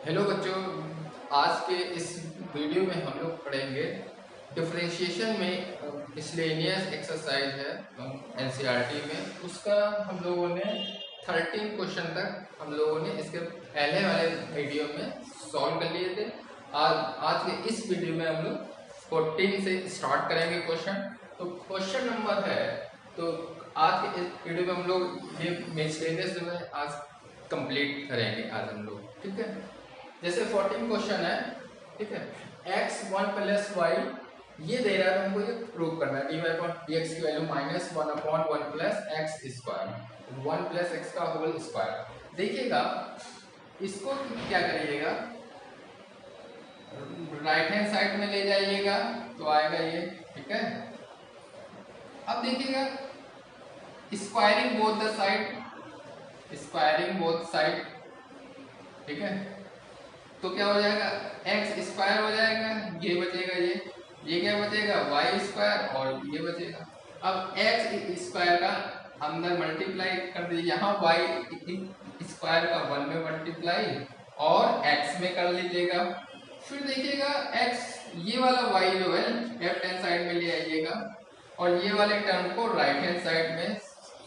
Hello बच्चों, आज के इस वीडियो में हम लोग पढ़ेंगे डिफरेंशिएशन में मिसलेनियस एक्सरसाइज है एनसीईआरटी में। उसका हम लोगों ने 13 क्वेश्चन तक हम लोगों ने इसके पहले वाले वीडियो में सॉल्व कर लिए थे। आज के इस वीडियो में हम लोग 14 से स्टार्ट करेंगे क्वेश्चन। तो क्वेश्चन नंबर है, तो आज के इस वीडियो में हम लोग ये मिसलेनियस जो है आज कंप्लीट करेंगे आज हम लोग, ठीक है। जैसे 14 क्वेश्चन है, ठीक है। x 1 प्लस वाई ये दे रहा है, हमको ये प्रूव करना है। dy अपॉन dx की value minus 1 upon 1 plus x square, 1 plus x का होल स्क्वायर। देखिएगा इसको क्या करिएगा, राइट हैंड साइड में ले जाइएगा तो आएगा ये, ठीक है। अब देखिएगा squaring both the side, squaring both side, ठीक है। तो क्या हो जाएगा, एक्स स्क्वायर हो जाएगा, ये बचेगा, ये क्या बचेगा, वाई स्क्वायर, और ये बचेगा। अब एक्स स्क्वायर का अंदर मल्टीप्लाई कर दीजिए, यहाँ वाई स्क्वायर का 1 में मल्टीप्लाई और एक्स में कर लीजिएगा। फिर देखिएगा एक्स ये वाला वाई जो है लेफ्ट हैंड साइड में ले आइएगा और ये वाले टर्म को राइट हैंड साइड में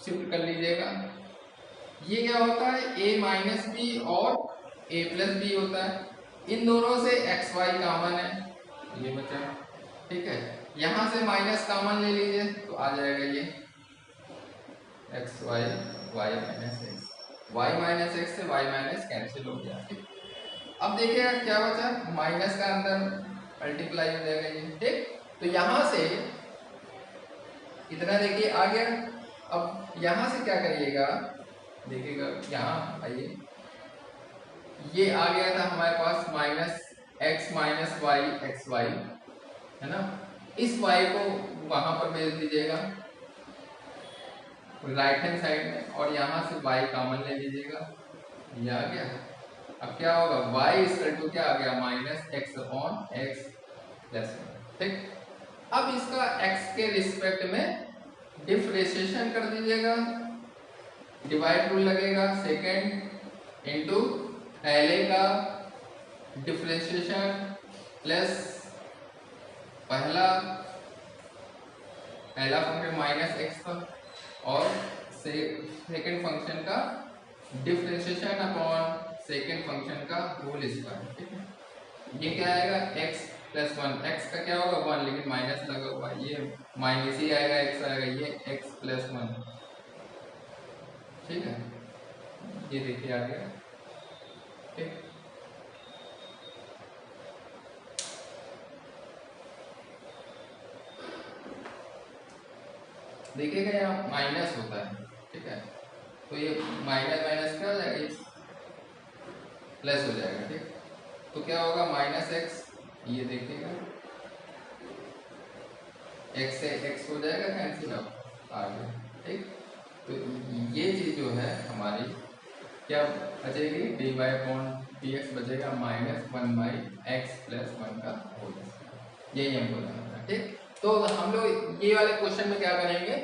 शिफ्ट कर लीजिएगा। ये क्या होता है, a माइनस बी और a प्लस बी होता है। इन दोनों से एक्स वाई कॉमन है, ये बचा, ठीक है। यहाँ से माइनस कॉमन ले लीजिए तो आ जाएगा ये X Y, Y minus X, Y minus X से वाई माइनस कैंसिल हो गया, ठीक। अब देखिएगा क्या बचा, माइनस का अंदर मल्टीप्लाई हो जाएगा ये, ठीक। तो यहाँ से इतना देखिए आ गया। अब यहाँ से क्या करिएगा, देखिएगा यहाँ आइए, ये आ गया था हमारे पास minus x minus y x y, है ना। इस वाई को वहां पर भेज दीजिएगा राइट हैंड साइड में और यहाँ से वाई कॉमन ले लीजिएगा, ये आ गया। अब क्या होगा, वाई इक्वल टू क्या आ गया, minus x upon x plus, ठीक। अब इसका एक्स के रिस्पेक्ट में डिफरेंशिएशन कर दीजिएगा, डिवाइड रूल लगेगा, सेकेंड इंटू पहले का डिफरेंशिएशन प्लस पहला फंक्शन माइनस एक्स का और सेकेंड फंक्शन का डिफरेंशिएशन अपॉन सेकेंड फंक्शन का होल स्क्वायर, ठीक है। ये क्या आएगा, x प्लस 1, एक्स का क्या होगा 1 लेकिन माइनस लगा हुआ, ये माइनस ही आएगा, x आएगा, ये x प्लस 1, ठीक है। ये देखिए आ गया, ठीक। देखिएगा यहाँ माइनस होता है, ठीक है। तो ये माइनस माइनस क्या हो जाएगा, प्लस हो जाएगा, ठीक। तो क्या होगा, माइनस एक्स, ये देखिएगा एक्स से एक्स हो जाएगा कैंसिल, आ गया, ठीक। तो ये चीज जो है हमारी क्या बचेगी, D Y upon D x बचेगा माइनस 1 बाई एक्स प्लस 1 का होल स्क्वायर, यही हमको जानना है, ठीक। तो हम लोग ये वाले क्वेश्चन में क्या करेंगे,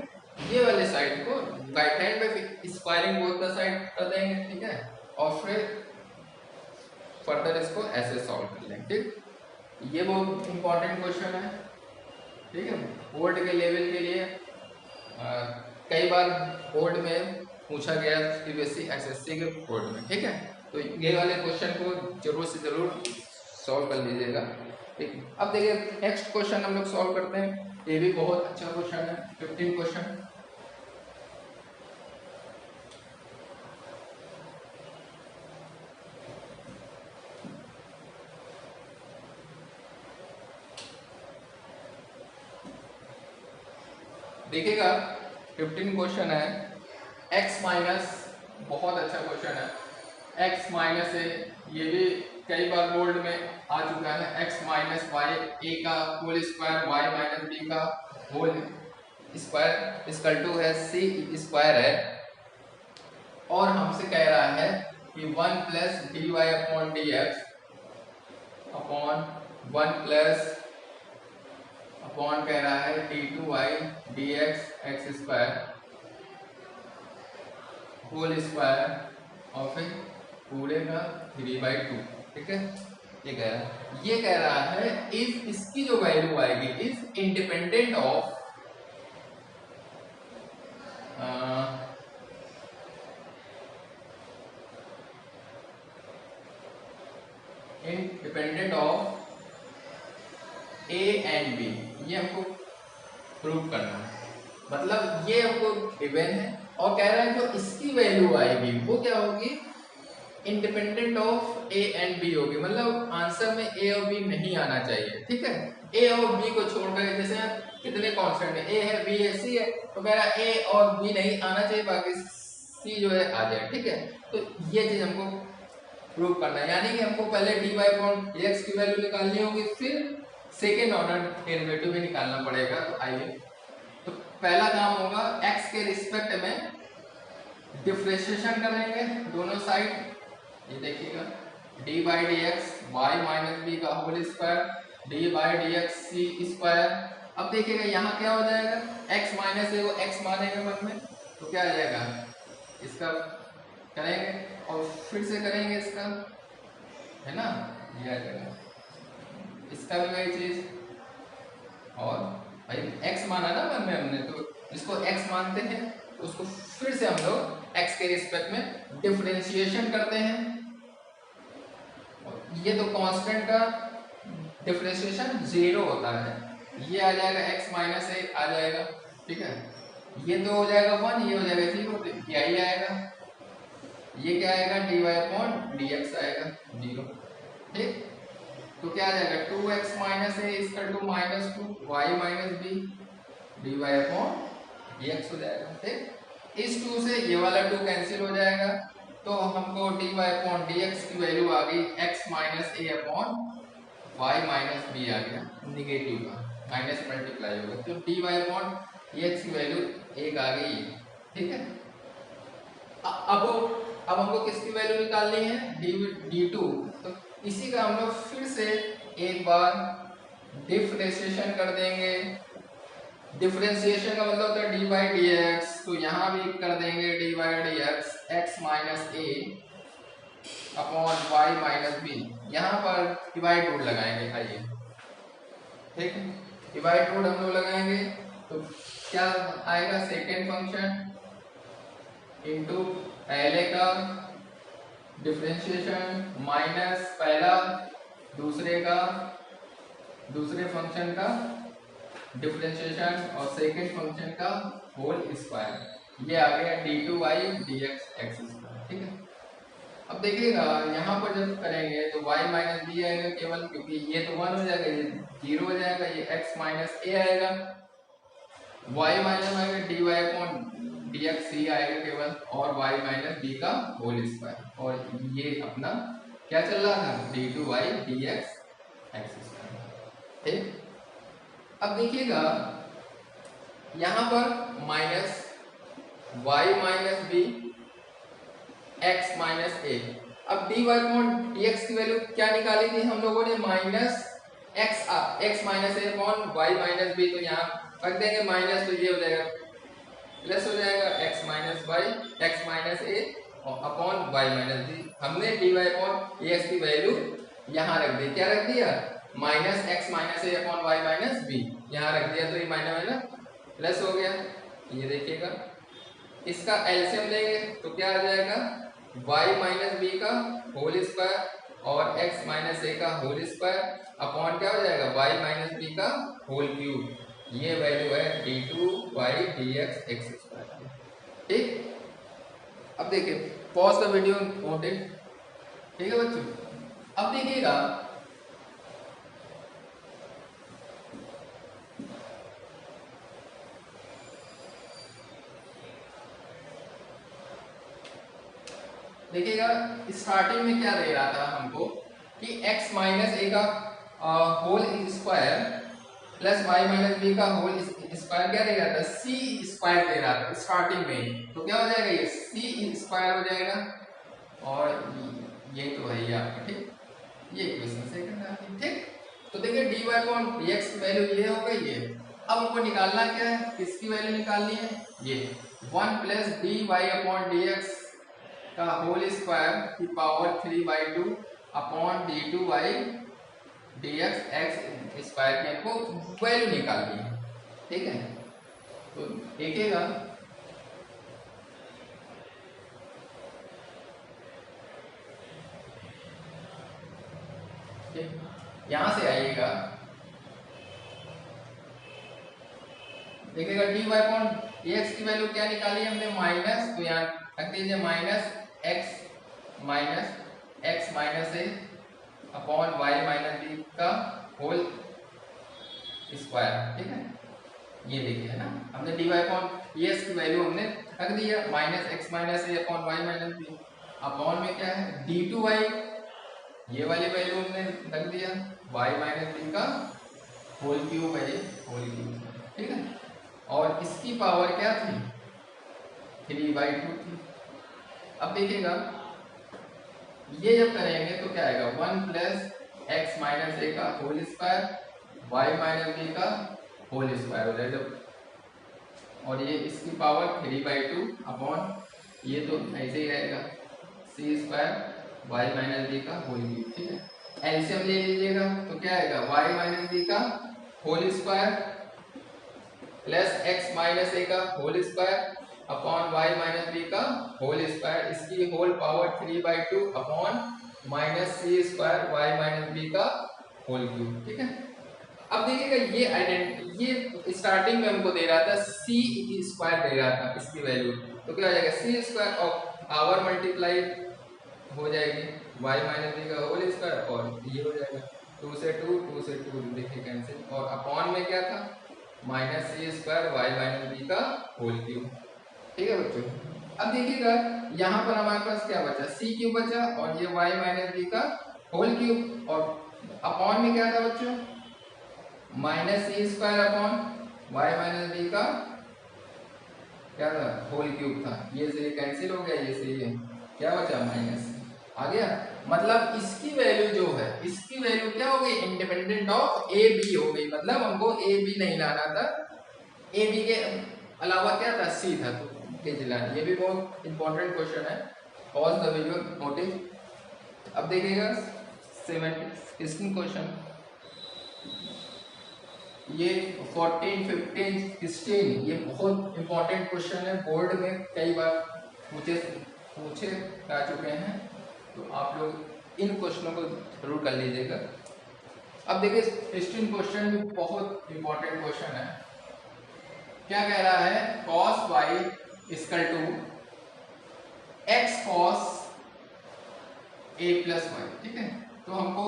ये वाले साइड को राइट हैंड में स्क्वायरिंग बोथ द साइड कर देंगे, ठीक है। और फिर फर्दर इसको ऐसे सॉल्व कर लेंगे, ठीक। ये बहुत इंपॉर्टेंट क्वेश्चन है, ठीक है, बोर्ड के लेवल के लिए। कई बार बोर्ड में पूछा गया यूपीएससी एसएससी के बोर्ड में, ठीक है। तो ये वाले क्वेश्चन को जरूर से जरूर सॉल्व कर लीजिएगा, ठीक। अब देखिए नेक्स्ट क्वेश्चन हम लोग सॉल्व करते हैं, ये भी बहुत अच्छा क्वेश्चन है, 15 क्वेश्चन। देखिएगा 15 क्वेश्चन है, x माइनस, बहुत अच्छा क्वेश्चन है, x माइनस है, ये भी कई बार बोर्ड में आ चुका है, x माइनस वाई ए का whole square Y minus B का होल स्क्वायर इक्वल टू है सी स्क्वायर है। और हमसे कह रहा है कि 1 plus D Y upon D X upon 1 plus upon कह रहा है D two Y D X X square whole square और फिर पूरे का 3/2, ठीक है। ये कह रहा है इज, इसकी जो वैल्यू आएगी is independent of independent of A and B, ये हमको प्रूव करना है। मतलब ये हमको गिवन है और कह रहा है जो इसकी वैल्यू आएगी वो क्या होगी, independent of A and B होगी। मतलब आंसर में ए और बी नहीं आना चाहिए, ठीक है। ए और बी को छोड़कर, जैसे कितने कांस्टेंट है, ए है, बी है, सी है, तो कह रहा है ए और बी नहीं आना चाहिए, बाकी सी जो है आ जाए, ठीक है। तो ये चीज हमको प्रूव करना है, यानी कि हमको पहले dy अपॉन dx की वैल्यू निकालनी होगी, फिर सेकेंड ऑर्डर डेरिवेटिव भी निकालना पड़ेगा। तो आइए, तो पहला काम होगा x के रिस्पेक्ट में डिफरेंशिएशन करेंगे दोनों साइड। ये देखिएगा d by D x Y minus B का whole square d by D x c square. अब देखिएगा यहाँ क्या हो जाएगा, x माइनस ए को x मानेंगे मन में, तो क्या आ जाएगा, इसका करेंगे और फिर से करेंगे इसका, है ना, ये आ जाएगा, इसका भी वही चीज। और भाई x माना ना मन में हमने, तो इसको x मानते हैं, उसको फिर से हम लोग x के रिस्पेक्ट में डिफरेंशिएशन करते हैं। ये तो कांस्टेंट का डिफरेंशिएशन 0 होता है, ये आ जाएगा x माइनस ए आ जाएगा, ठीक है। ये तो हो जाएगा 1, ये हो जाएगा 0, तो यही आएगा। ये क्या आएगा, dy अपॉन dx आएगा 0, ठीक। तो क्या आ जाएगा 2x माइनस ए इसका 2 minus 2 y minus B dy upon dx हो जाएगा, ठीक। इस 2 से ये वाला 2 कैंसिल हो जाएगा, तो हमको dy अपॉन dx की वैल्यू आ गई x माइनस ए अपॉन y माइनस बी आ गया, निगेटिव का माइनस मल्टीप्लाई होगा, तो dy अपॉन dx की वैल्यू 1 आ गई, ठीक है। अब हमको किसकी वैल्यू निकालनी है, d2, तो इसी का हम लोग फिर से एक बार डिफरेंशिएशन कर देंगे। डिफरेंशिएशन का मतलब होता है डी बाई डी एक्स, तो यहाँ भी कर देंगे D by D X X minus A upon Y minus B, यहाँ पर डिवाइड रूट लगाएंगे, आइए, ठीक है। डिवाइड रूट हम लोग लगाएंगे तो क्या आएगा, सेकेंड फंक्शन इनटू पहले का डिफरेंशिएशन माइनस पहला दूसरे का, दूसरे फंक्शन का डिफरेंशिएशन और सेकेंड फंक्शन का होल स्क्वायर, ये आ गया d2y dx x स्क्वायर, ठीक है। अब देखिएगा यहाँ पर जब करेंगे तो y माइनस बी आएगा केवल, क्योंकि ये तो 1 हो जाएगा, ये 0 हो जाएगा, ये x माइनस ए आएगा, y माइनस आएगा dy अपॉन dx c आएगा केवल, और y माइनस b का होल स्क्वायर, और ये अपना क्या चल रहा था, d2y dx x स्क्वायर, ठीक। अब देखिएगा यहाँ पर minus y minus b x minus a. अब dy अपॉन dx की वैल्यू क्या निकाली थी हम लोगों ने, माइनस x माइनस ए अपॉन y माइनस बी, तो यहाँ रख देंगे माइनस, तो ये हो जाएगा प्लस हो जाएगा x minus y x minus ए अपॉन y माइनस बी। हमने dy अपॉन dx की वैल्यू यहाँ रख दी, क्या रख दिया, माइनस एक्स माइनस ए अपॉन वाई माइनस बी, यहाँ रख दिया, तो ये माइनस माइनस प्लस हो गया। ये देखिएगा इसका एलसीएम लेंगे तो क्या आ जाएगा, y माइनस बी का होल स्क्वायर और x माइनस ए का होल स्क्वायर अपॉन क्या हो जाएगा, y माइनस बी का होल क्यूब, ये वैल्यू है d2y dx x स्क्वायर, ठीक। अब देखिए पॉज का वीडियो इम्पोर्टेंट, ठीक है बच्चों। अब देखिएगा स्टार्टिंग में क्या दे रहा था हमको कि x माइनस ए का whole square plus y minus B का होल स्क्वायर क्या दे रहा था, c स्क्वायर दे रहा था स्टार्टिंग में, तो क्या हो जाएगा, ये c स्क्वायर हो जाएगा, और ये तो है ही आपका, ठीक। ये इक्वेशन सेकंड आ गई, ठीक। तो देखिए dy अपॉन dx की वैल्यू ये हो गई है। अब हमको निकालना क्या है, किसकी वैल्यू निकालनी है, ये 1 प्लस dy अपॉन dx का होल स्क्वायर की power 3/2 upon d2/dx x square की हमको वैल्यू निकालनी है, ठीक है। तो देखिएगा यहां से आइएगा, देखिएगा dy अपॉन dx की वैल्यू क्या निकाली हमने माइनस, तो यहाँ रख दीजिए minus x minus a upon y minus b का होल स्क्वायर, ठीक है। ये देखिए है ना, हमने dy अपॉन dx की वैल्यू हमने रख दिया minus x minus a upon y minus b, upon में क्या है d2y, ये वाली वैल्यू हमने रख दिया y माइनस b का होल क्यूब है, ये होल क्यूब, ठीक है। और इसकी पावर क्या थी 3/2 थी। अब देखिएगा ये जब करेंगे तो क्या आएगा 1 प्लस एक्स माइनस ए का whole square y minus B का होल स्क्वायर हो जाएगा, और ये इसकी पावर 3/2 अपॉन ये तो ऐसे ही रहेगा c square y minus B का होल क्यूब, ठीक है। एलसीएम ले लीजिएगा तो क्या आएगा y माइनस बी का whole square plus x minus ए का whole square upon y minus B का होल स्क्वायर, इसकी whole power 3/2 upon minus c square y minus B का होल क्यूब, ठीक है। अब देखिएगा ये स्टार्टिंग में हमको दे रहा था c स्क्वायर दे रहा था इसकी वैल्यू, तो क्या हो जाएगा c स्क्वायर और पावर मल्टीप्लाई हो जाएगी y माइनस बी का होल स्क्वायर, और ये हो जाएगा 2 से 2 देखिए कैंसिल, और अपॉन में क्या था minus c square y minus B का होल क्यूब, ठीक है बच्चों। अब देखिएगा यहाँ पर हमारे पास क्या बचा c क्यूब बचा, और ये y माइनस बी का होल क्यूब, और अपॉन में क्या था बच्चों minus c square upon y minus B का क्या था होल क्यूब था, ये से कैंसिल हो गया, ये से ये क्या बचा माइनस आ गया। मतलब इसकी वैल्यू जो है, इसकी वैल्यू क्या हो गई इंडिपेंडेंट ऑफ ए बी हो गई, मतलब हमको ए बी नहीं लाना था, ए बी के अलावा क्या था सी था, तो ये भी बहुत इंपॉर्टेंट क्वेश्चन है, पॉज द वीडियो नोटिस। अब देखिएगा 16 क्वेश्चन, ये 14, 15, 16 ये बहुत इंपॉर्टेंट क्वेश्चन है, बोर्ड में कई बार पूछे जा चुके हैं, तो आप लोग इन क्वेश्चनों को जरूर कर लीजिएगा। अब देखिए 16 क्वेश्चन भी बहुत इंपॉर्टेंट क्वेश्चन है, क्या कह रहा है cos y equal to x cos a plus Y, ठीक है। तो हमको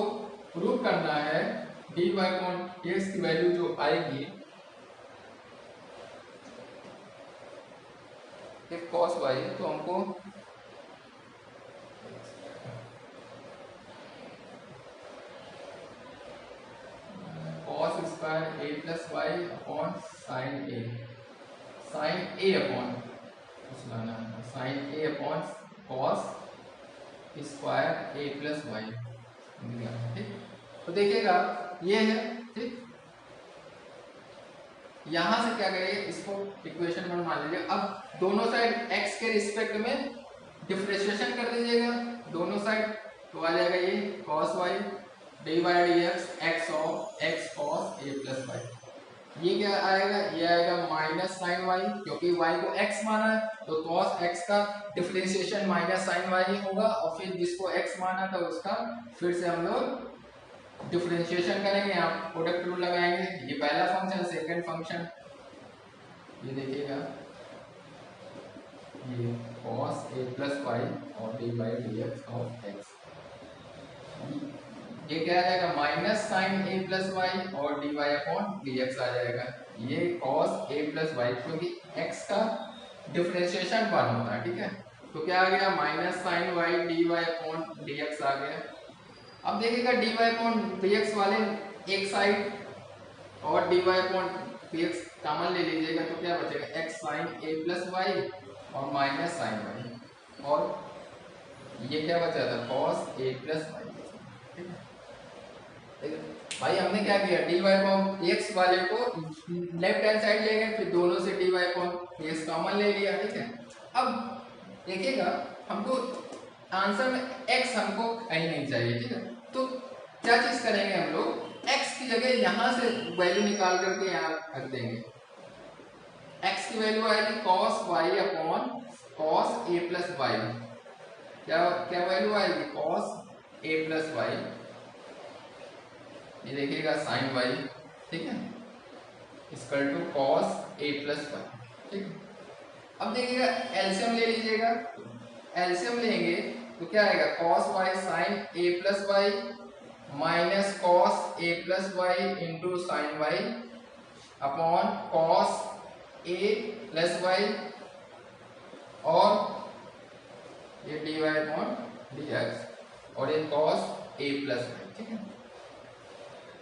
प्रूव करना है dy अपॉन dx की वैल्यू जो आएगी if cos y, तो हमको cos square a plus Y upon sine a, sine a upon sine a upon cos square a plus Y, ठीक। तो देखिएगा ये है, ठीक। यहां से क्या करेंगे इसको इक्वेशन वन मान लीजिए, अब दोनों साइड x के रिस्पेक्ट में डिफरेंशिएशन कर दीजिएगा दोनों साइड, तो आ जाएगा ये cos y dy/dx x of x cos a plus Y, ये क्या आएगा ये आएगा माइनस साइन y, क्योंकि y को x माना है तो cos x का डिफरेंशिएशन माइनस साइन y ही होगा, और फिर जिसको x माना था उसका फिर से हम लोग डिफरेंशिएशन करेंगे, यहाँ प्रोडक्ट रूल लगाएंगे, ये पहला फंक्शन, सेकंड फंक्शन, ये देखिएगा ये cos a प्लस वाई और dy/dx ऑफ x, ये क्या आ जाएगा minus sine a plus Y और dy अपॉन dx आ जाएगा, ये cos a प्लस वाई, क्योंकि x का डिफरेंशिएशन 1 होता है, ठीक है। तो क्या आ गया minus sine y dy upon dx आ गया। अब देखिएगा dy अपॉन dx वाले एक साइड और dy अपॉन dx कॉमन ले लीजिएगा, तो क्या बचेगा x sine a plus Y और माइनस साइन y, और ये क्या बचा था cos a प्लस वाई, ठीक है। भाई हमने क्या किया dy अपॉन dx वाले को लेफ्ट हैंड साइड ले गए, फिर दोनों से dy अपॉन dx कॉमन ले लिया, ठीक है। अब देखिएगा हमको आंसर में x हमको कहीं नहीं चाहिए, ठीक है। तो क्या चीज करेंगे हम लोग, x की जगह यहां से वैल्यू निकाल करके यहाँ रख देंगे। x की वैल्यू आएगी cos y upon cos a plus Y. क्या क्या वैल्यू आएगी, cos a प्लस वाई, ये देखिएगा sin y, ठीक है, equal to cos a plus Y, ठीक है। अब देखिएगा एलसीएम ले लीजिएगा, एलसीएम लेंगे तो क्या आएगा, cos y sin a plus Y minus cos a plus Y into sine Y upon cos a plus Y और ये dy अपॉन dx और ये cos a प्लस वाई, ठीक है।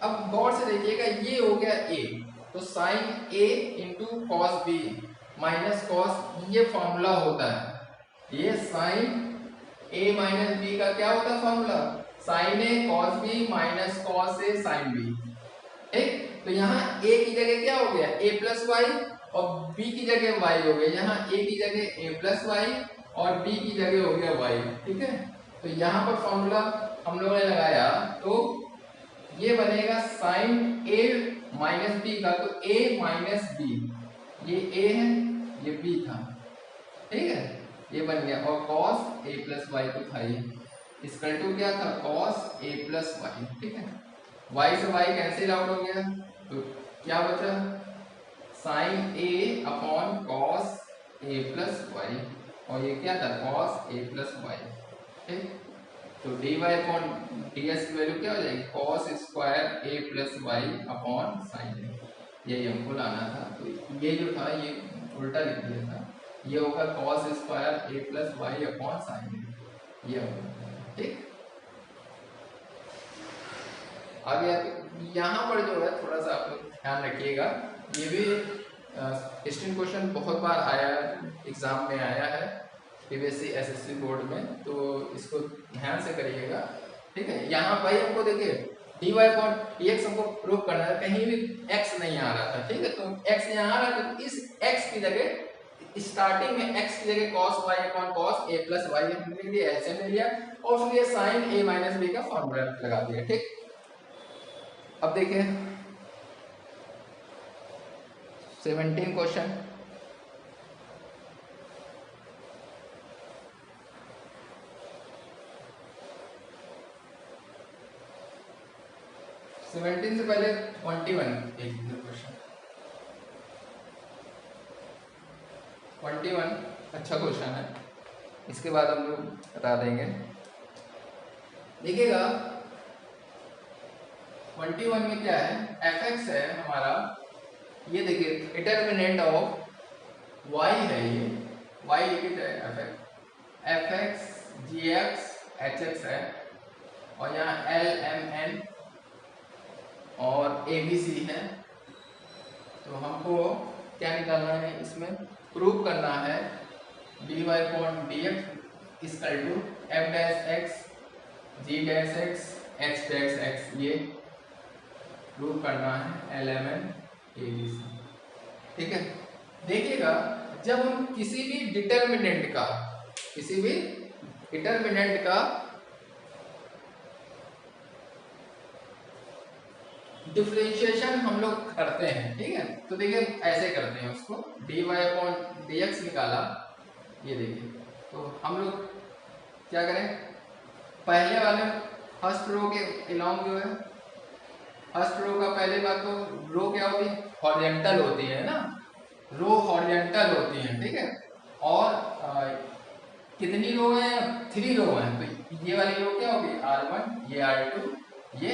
अब गौर से देखिएगा, ये हो गया a, तो sine a into cos b minus cos, ये फॉर्मूला होता है, ये साइन a माइनस b का क्या होता है formula, sine a cos b minus cos a sine b, ठीक। तो यहाँ a की जगह क्या हो गया, a प्लस वाई और b की जगह y हो गया, यहाँ a की जगह a प्लस वाई और b की जगह हो गया y, ठीक है। तो यहाँ पर फॉर्मूला हम लोगों ने लगाया तो ये बनेगा साइन a माइनस बी का, तो a माइनस बी, ये a है ये b था, ठीक है, ये बन गया, और cos a प्लस वाई तो था ये, इसकल टू क्या था cos a प्लस वाई, ठीक है। y से y कैंसिल आउट हो गया, तो क्या बचा sine a upon cos a plus Y, और ये क्या था cos a प्लस वाई, ठीक। तो dy अपॉन ds की वैल्यू क्या हो जाएगी, cos square a plus Y upon sine a, यही हमको लाना था। तो ये जो था ये उल्टा लिख दिया था, ये होगा cos square a plus Y upon sine a, ये होगा, ठीक। आगे यहाँ पर जो है थोड़ा सा आप लोग ध्यान रखिएगा, ये भी हिस्ट्री क्वेश्चन बहुत बार आया है, एग्जाम में आया है पीवीएससी एसएससी बोर्ड में, तो इसको ध्यान से करिएगा, ठीक है। यहाँ भाई हमको देखिए dy अपॉन dx हमको प्रूव करना है, कहीं भी x नहीं आ रहा था, ठीक है। तो x यहाँ आ रहा था, तो इस x की जगह स्टार्टिंग में x की जगह cos y upon cos a plus Y हमने लिख दिया, एलसीएम ले लिया और उसके लिए साइन a माइनस b का फॉर्मूला लगा दिया, ठीक। अब देखिए 17 क्वेश्चन, से पहले 21 क्वेश्चन, 21 अच्छा क्वेश्चन है, इसके बाद हम लोग बता देंगे। देखिएगा 21 में क्या है, fx है हमारा, ये देखिए डिटर्मिनेंट ऑफ y है, ये y लिखित है fx gx hx है, और यहाँ l m n और ABC है। तो हमको क्या निकालना है, इसमें प्रूव करना है dy upon dx equal to f dash x g dash x h dash x, ये प्रूव करना है LMN ABC, ठीक है। देखिएगा जब हम किसी भी डिटर्मिनेंट का डिफरेंशिएशन हम लोग करते हैं, ठीक है। तो देखिए ऐसे करते हैं उसको, dy अपॉन dx निकाला, ये देखिए, तो हम लोग क्या करें, पहले वाले फर्स्ट रो के अलोंग जो है, फर्स्ट रो का पहले बात तो रो क्या होती है, हॉरिजॉन्टल होती है ना, रो हॉरिजॉन्टल होती है, ठीक है। और कितनी रो है, 3 रो है, तो ये वाली रो क्या होगी R1, ये R2, ये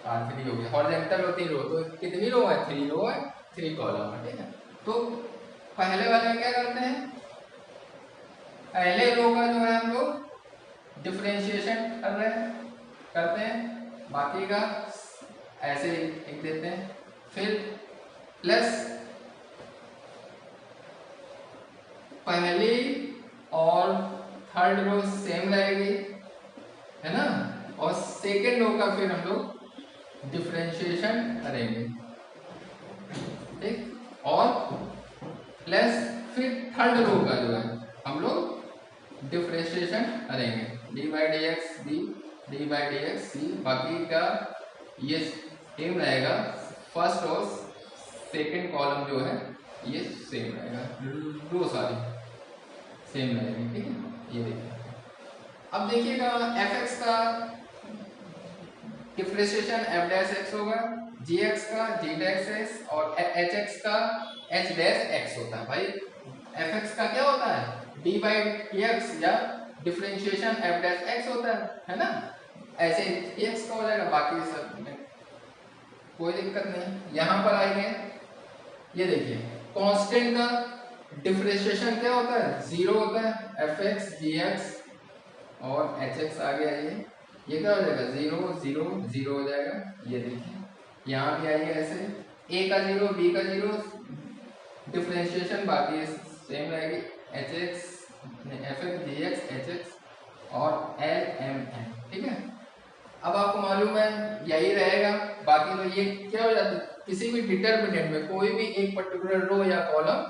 R3 हो गया, हॉरिजॉन्टल होती रो, तो कितनी रो है, 3 रो है, 3 कॉलम है, ठीक है। तो पहले वाले में क्या करते हैं, पहले रो का जो है हम लोग डिफरेंशिएशन करते हैं, बाकी का ऐसे लिख देते हैं, फिर प्लस पहली और थर्ड रो सेम रहेगी, है ना, और सेकेंड रो का फिर हम लोग डिफरेंशिएशन करेंगे, ठीक, और प्लस फिर थर्ड रो का जो है हम लोग डिफरेंशिएशन करेंगे, d by D x b, d by D x c, बाकी का ये सेम रहेगा, फर्स्ट और सेकंड कॉलम जो है ये सेम रहेगा, रो सारी सेम रहेगी, ठीक है। ये देखिए, अब देखिएगा एफ एक्स का डिफरेंशिएशन एफ डैश एक्स होगा, जी एक्स का जी डैश एक्स और एच एक्स का एच डैश एक्स होता है। भाई एफ एक्स का क्या होता है, डी बाई डी एक्स या डिफरेंशिएशन एफ डैश एक्स होता है ना। ऐसे एक्स का हो जाएगा, बाकी सब में कोई दिक्कत नहीं। यहाँ पर आएंगे, ये देखिए कांस्टेंट का डिफरेंशिएशन क्या होता है, जीरो होता है, एफ एक्स जी एक्स और एच एक्स आ गया, ये क्या हो जाएगा, जीरो जीरो जीरो हो जाएगा। ये देखिए यहाँ भी आइए ऐसे, ए का जीरो बी का जीरो, डिफरेंशिएशन बाकी सेम रहेगी, एच एक्स एफ एक्स जी एक्स एच एक्स और एल एम एन, ठीक है। अब आपको मालूम है यही रहेगा, बाकी तो ये क्या हो जाता है, किसी भी डिटर्मिनेंट में कोई भी एक पर्टिकुलर रो या कॉलम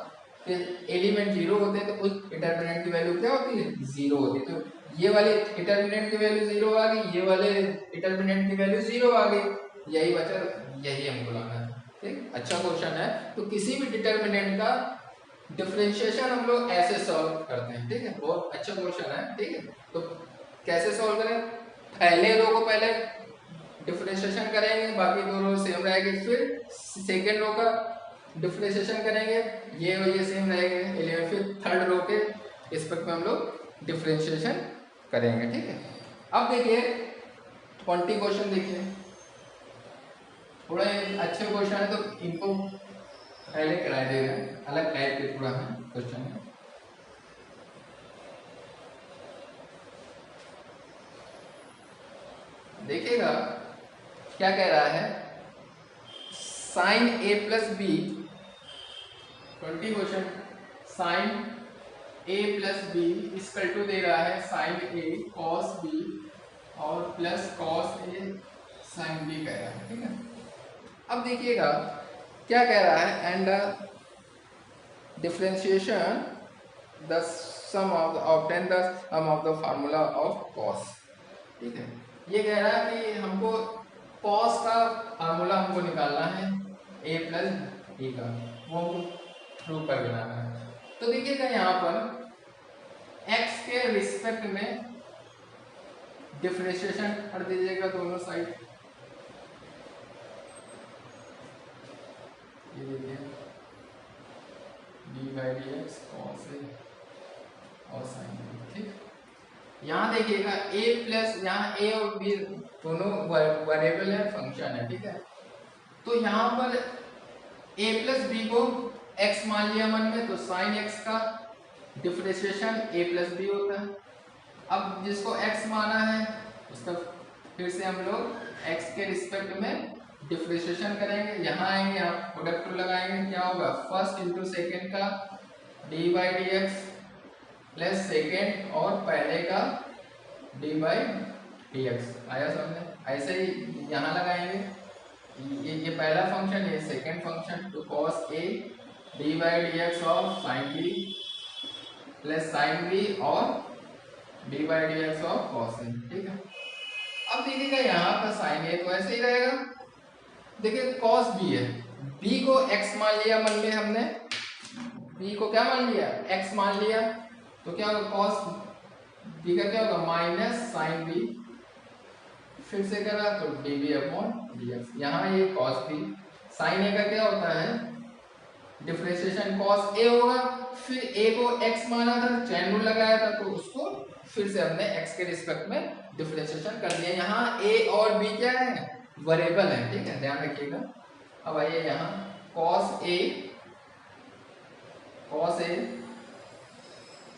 के एलिमेंट जीरो होते हैं तो उस डिटर्मिनेंट की वैल्यू क्या होती है, जीरो होती है। तो ये वाले डिटर्मिनेंट की वैल्यू जीरो आ गई, ये वाले डिटर्मिनेंट की वैल्यू जीरो आ गई, यही बचा, यही हमको लाना है, ठीक। अच्छा क्वेश्चन है। तो किसी भी डिटर्मिनेंट का डिफरेंशिएशन हम लोग ऐसे सॉल्व करते हैं, ठीक है। बहुत अच्छा क्वेश्चन है, ठीक है। तो कैसे सॉल्व करें, पहले रो को पहले डिफरेंशिएशन करेंगे, बाकी दो रो सेम रहेंगे, फिर सेकेंड रो का डिफरेंशिएशन करेंगे, ये सेम रहेंगे, फिर थर्ड रो के रिस्पेक्ट में हम लोग डिफरेंशिएशन करेंगे, ठीक है। अब देखिए 20 क्वेश्चन देखिए, थोड़ा अच्छे क्वेश्चन है तो इनको पहले करा देगा, अलग टाइप के थोड़ा है क्वेश्चन है। देखिएगा क्या कह रहा है, sine a plus b, 20 question, sine a plus B equal to दे रहा है साइन ए कॉस बी और plus cos a sine b कह रहा है, ठीक है। अब देखिएगा क्या कह रहा है, and differentiation the sum of obtain the sum of the formula of cos, ठीक है। ये कह रहा है कि हमको कॉस का फार्मूला हमको निकालना है, ए प्लस बी का, वो हमको प्रूव कर बनाना है। तो देखिएगा यहाँ पर x के रिस्पेक्ट में डिफरेंशिएशन कर दीजिएगा दोनों साइड, ये देखिए d by D x cos a और साइन बी, ठीक। यहाँ देखिएगा a प्लस, यहाँ a और b दोनों वेरिएबल है, फंक्शन है, ठीक है। तो यहाँ पर a प्लस बी को x मान लिया मन में, तो साइन x का डिफरेंशिएशन a प्लस बी होता है। अब जिसको x माना है उसका फिर से हम लोग x के रिस्पेक्ट में डिफरेंशिएशन करेंगे, यहाँ आएंगे, यहाँ प्रोडक्ट लगाएंगे, क्या होगा, फर्स्ट इंटू सेकेंड का D by D x plus second और पहले का डी बाई डी एक्स, आया समझे। ऐसे ही यहाँ लगाएंगे, ये पहला फंक्शन, ये सेकेंड फंक्शन, तो cos a d by D x of sine b plus sine B और d by D x of cos a, ठीक है। अब देखिएगा यहाँ पर साइन ए तो ऐसे ही रहेगा, देखिए कॉस बी है, बी को एक्स मान लिया मन में हमने, बी को क्या मान लिया, एक्स मान लिया, तो क्या होगा, कॉस बी का क्या होगा, माइनस साइन बी, फिर से करा तो D B upon D X. यहाँ ये कॉस बी, साइन ए का क्या होता है, डिफरेंशिएशन कॉस ए होगा, फिर ए को एक्स माना था, चैन रूल लगाया था, तो उसको फिर से हमने एक्स के रिस्पेक्ट में डिफरेंशिएशन कर दिया। यहाँ ए और बी क्या है, वेरिएबल है, ठीक है, ध्यान रखिएगा। अब आइए यहाँ कॉस ए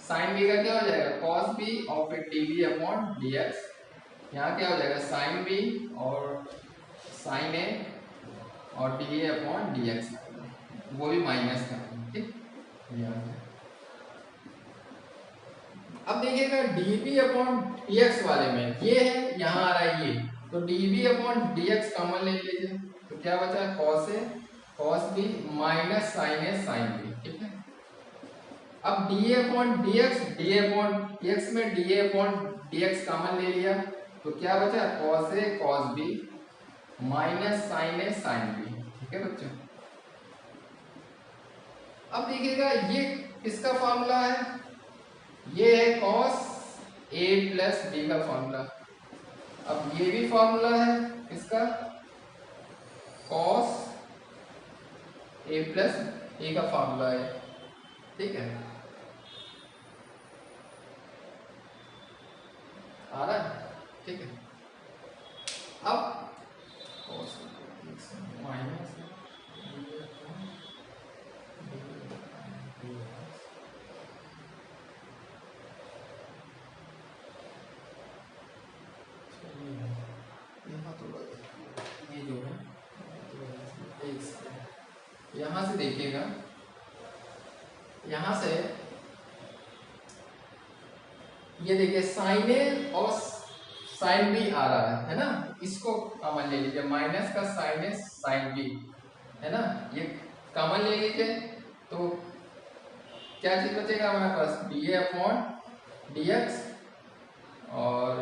साइन बी का क्या हो जाएगा, कॉस बी और फिर D B upon D X, यहाँ क्या हो जाएगा, साइन बी और साइन ए और D A upon D X, वो भी माइनस का, ठीक। अब देखिएगा D B upon D X वाले में ये है, यहाँ आ रहा है ये, तो D B upon D x common ले लीजिए, तो क्या बचा, कॉस ए कॉस बी माइनस साइन ए साइन बी, ठीक है। अब d upon D x, d upon x में d upon D x common ले लिया तो क्या बचा, कॉस ए कॉस बी माइनस साइन ए साइन बी। ठीक है बच्चों, अब देखिएगा ये किसका फॉर्मूला है, ये है कॉस ए प्लस बी का फॉर्मूला। अब ये भी फॉर्मूला है इसका कॉस ए प्लस ए का फॉर्मूला है। ठीक है, आ रहा है। ठीक है, अब cos माइनस ये जो है यहाँ से देखिएगा, यहाँ से ये देखिए साइन ए और साइन बी आ रहा है ना, इसको कॉमन ले लीजिए, माइनस का साइन ए साइन बी है ना, ये कॉमन ले लीजिए तो क्या चीज बचेगा हमारे पास, डी ए अपॉन डी एक्स और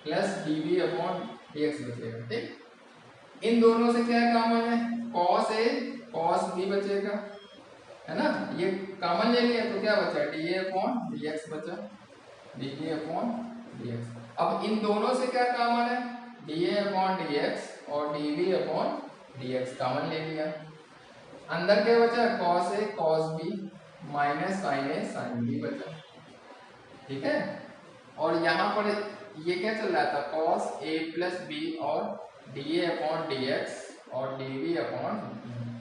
plus d B upon D x बचेगा। ठीक, इन दोनों से क्या कॉमन है, कॉस ए कॉस बी बचेगा है ना, ये कॉमन ले लिया तो क्या बचा, डी ए अपॉन डी एक्स बचा, d B upon D x. अब इन दोनों से क्या कॉमन है, डी ए अपॉन डी एक्स और d B upon D x common ले लिया, अंदर क्या बचा, कॉस ए कॉस बी माइनस साइन ए साइन बी बचा। ठीक है, और यहाँ पर ये क्या चल रहा था, कॉस ए प्लस बी और D A upon D x और d B upon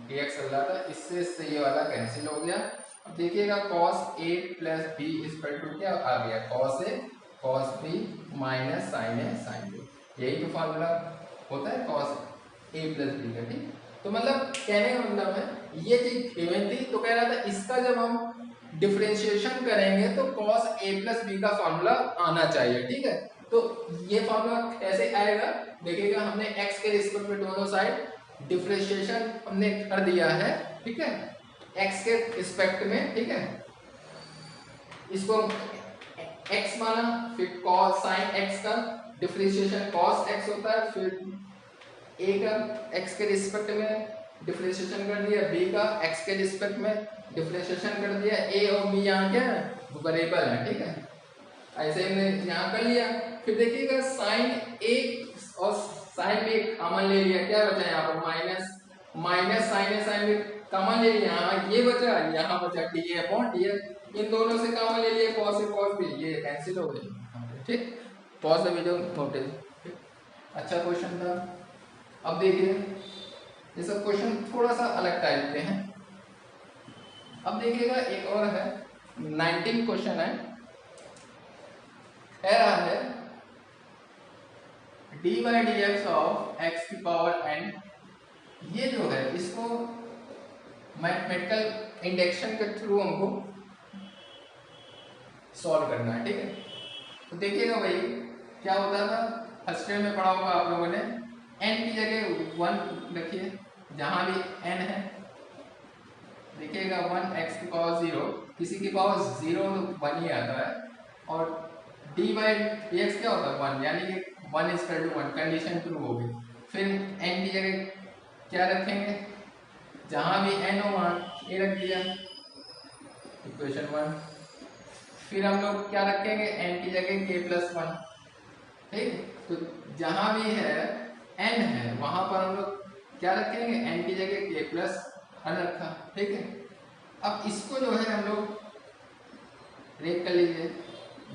D x चल रहा था, इससे ये वाला कैंसिल हो गया। अब देखिएगा cos A plus B equal to क्या आ गया, कॉस ए कॉस बी माइनस साइन ए साइन बी, यही तो फॉर्मूला होता है कॉस ए प्लस बी का। ठीक, तो मतलब कहने का मतलब है ये चीज गिवन थी, तो कह रहा था इसका जब हम डिफरेंशिएशन करेंगे तो कॉस ए प्लस बी का फॉर्मूला आना चाहिए। ठीक है, तो ये फॉर्मूला कैसे आएगा, देखिएगा हमने एक्स के रिस्पेक्ट में दोनों साइड डिफरेंशिएशन हमने कर दिया है। ठीक है, एक्स के रिस्पेक्ट में। ठीक है, इसको एक्स माना, फिर कॉस साइन एक्स का डिफरेंशिएशन कॉस एक्स होता है, फिर ए का एक्स के रिस्पेक्ट में डिफरेंशिएशन कर दिया, बी का एक्स के रिस्पेक्ट में डिफरेंशिएशन कर दिया, ए और बी यहाँ क्या है, वेरिएबल है। ठीक है, ऐसे हमने यहाँ कर लिया। फिर देखिएगा साइन ए और साइन बी कॉमन ले लिया, क्या बचा यहाँ पर, माइनस माइनस साइन ए साइन बी कॉमन ले लिया, यहाँ ये बचा, यहाँ बचा डी ए अपॉन डी एक्स, इन दोनों से कॉमन ले लिया, कॉस ए कॉस बी, ये कैंसिल हो गए। ठीक, पॉज द वीडियो नोटिस। अच्छा क्वेश्चन था। अब देखिए ये सब क्वेश्चन थोड़ा सा अलग टाइप के हैं। अब देखिएगा एक और है, 19 क्वेश्चन है, कह रहा है D by D x of x की पावर एन, ये जो है इसको मैथमेटिकल इंडक्शन के थ्रू हमको सॉल्व करना है। ठीक है, तो देखिएगा भाई क्या होता था, फर्स्ट ईयर में पढ़ा होगा आप लोगों ने, एन की जगह 1 रखिए, जहां भी एन है देखिएगा 1 एक्स की पावर 0, किसी की पावर 0 तो 1 ही आता है, और डी बाई डी एक्स क्या होता है 1, यानी कि 1 is equal to 1, condition true होगी। फिर एन की जगह क्या रखेंगे, जहां भी एन हो वहां ए रख दिया, इक्वेशन 1। फिर हम लोग क्या रखेंगे, एन की जगह के प्लस 1। ठीक, तो जहां भी है एन है वहां पर हम लोग क्या रखेंगे, एन की जगह के प्लस 1 रखा। ठीक है, अब इसको जो है हम लोग रेट कर लीजिए,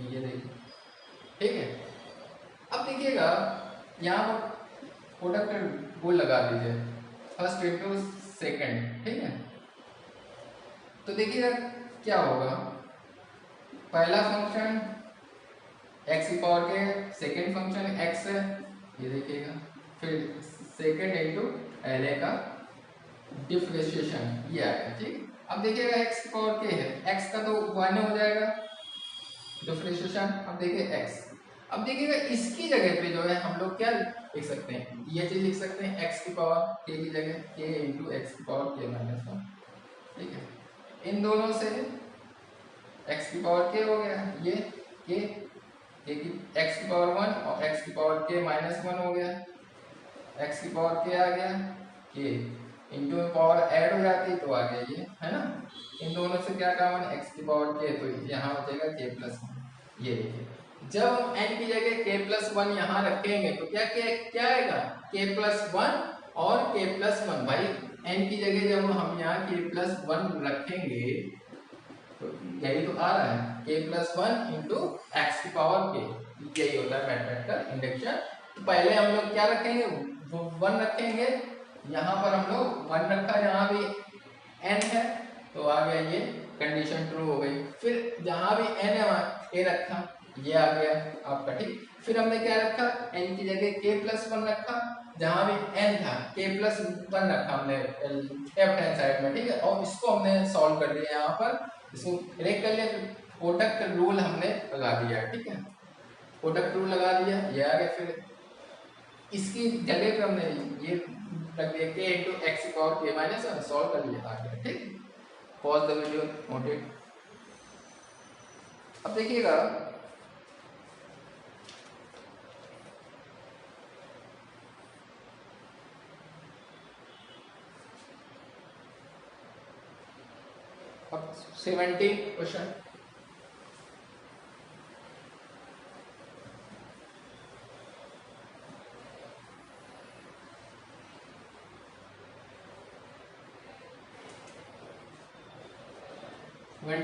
ये देखिए। ठीक है, अब देखिएगा यहाँ पर प्रोडक्ट वो लगा दीजिए, फर्स्ट इंटू सेकेंड। ठीक है, तो देखिएगा क्या होगा, पहला फंक्शन एक्स की पावर के, सेकेंड फंक्शन एक्स है, ये देखिएगा, फिर सेकेंड इंटू एल का डिफरेंशिएशन ये आएगा। ठीक, अब देखिएगा एक्स की पावर के है, एक्स का तो 1 हो जाएगा डिफरेंशिएशन। अब देखिए एक्स, अब देखिएगा इसकी जगह पे जो है हम लोग क्या लिख सकते हैं, ये चीज लिख सकते हैं, एक्स की पावर के की जगह के इंटू एक्स की पावर के माइनस 1। ठीक है, इन दोनों से x की पावर k हो गया, ये k की x की पावर 1 और x की पावर k माइनस 1 हो गया, x की पावर k आ गया, k इंटू में पावर ऐड हो जाती है तो आ गया ये, है ना। इन दोनों से क्या कॉमन, x की पावर k, तो यहाँ हो जाएगा k प्लस 1। ये देखिए जब हम n की जगह k प्लस 1 यहाँ रखेंगे तो क्या क्या आएगा, k प्लस 1 और k प्लस 1। भाई n की जगह जब हम यहाँ k प्लस 1 रखेंगे तो यही तो आ रहा है, k प्लस 1 इंटू एक्स की पावर k, यही होता है मैथमेटिकल इंडक्शन। तो पहले हम लोग क्या रखेंगे, वो 1 रखेंगे, यहाँ पर हम लोग 1 रखा, यहाँ भी n है तो आ गया ये कंडीशन ट्रू हो गई। फिर जहाँ भी n है वहाँ a रखा, ये आ गया आपका, ठीक। फिर हमने क्या रखा, n की जगह k प्लस 1 रखा, जहाँ भी n था k प्लस 1 रखा हमने लेफ्ट हैंड साइड में, ठीक है। और इसको हमने सॉल्व कर दिया, यहाँ पर इसको ब्रेक कर लिया, प्रोडक्ट रूल हमने लगा दिया, ठीक है। प्रोडक्ट रूल लगा दिया, ये आ गया। फिर इसकी जगह पे हमने ये रख दिया k into x power k minus 1, solve कर लिया, आ गया, ठीक। Pause the video, note it. अब देखिएगा अब 17 क्वेश्चन,